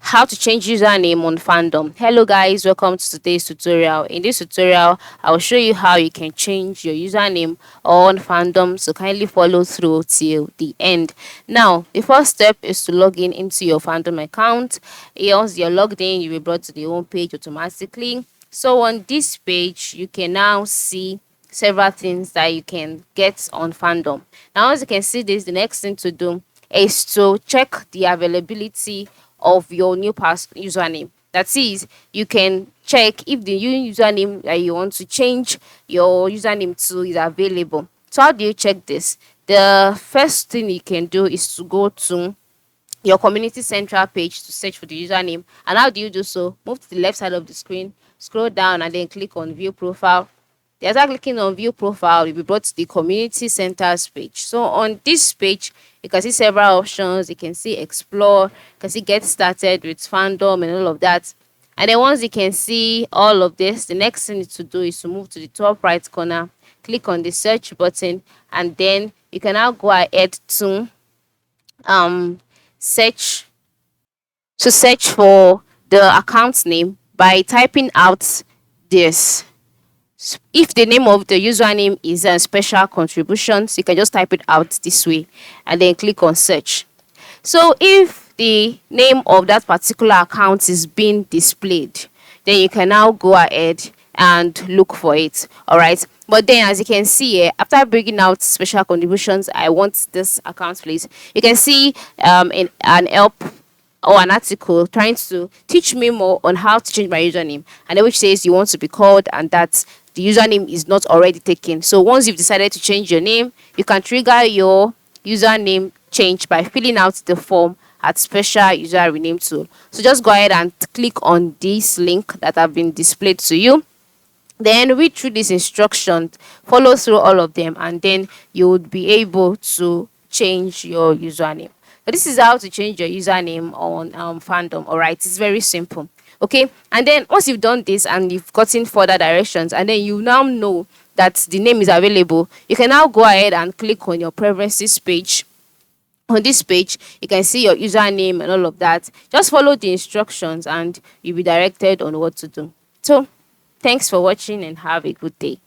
How to change username on Fandom. Hello guys, welcome to today's tutorial. In this tutorial, I'll show you how you can change your username on Fandom, so kindly follow through till the end. Now, the first step is to log in into your Fandom account. Once you're logged in, you'll be brought to the home page automatically. So on this page, you can now see several things that you can get on Fandom. Now, as you can see this, the next thing to do is to check the availability of your new username. That is, you can check if the new username that you want to change your username to is available. So how do you check this? The first thing you can do is to go to your community central page to search for the username. And how do you do so? Move to the left side of the screen, scroll down, and then click on view profile. After clicking on view profile, you'll be brought to the community centers page. So on this page, you can see several options. You can see explore, you can see get started with Fandom and all of that. And then once you can see all of this, the next thing to do is to move to the top right corner, click on the search button, and then you can now go ahead to um search search for the account name by typing out this. If the name of the username is special contributions, you can just type it out this way and then click on search. So if the name of that particular account is being displayed, then you can now go ahead and look for it. All right. But then, as you can see here, after bringing out special contributions, I want this account, please. You can see in an help or an article trying to teach me more on how to change my username, and then which says you want to be called and that the username is not already taken. So once you've decided to change your name, you can trigger your username change by filling out the form at special user rename tool. So just go ahead and click on this link that have been displayed to you, then read through these instructions, follow through all of them, and then you would be able to change your username. So this is how to change your username on Fandom. All right, it's very simple. Okay, and then once you've done this and you've gotten further directions, and then you now know that the name is available, you can now go ahead and click on your preferences page. On this page, you can see your username and all of that. Just follow the instructions and you'll be directed on what to do. So thanks for watching and have a good day.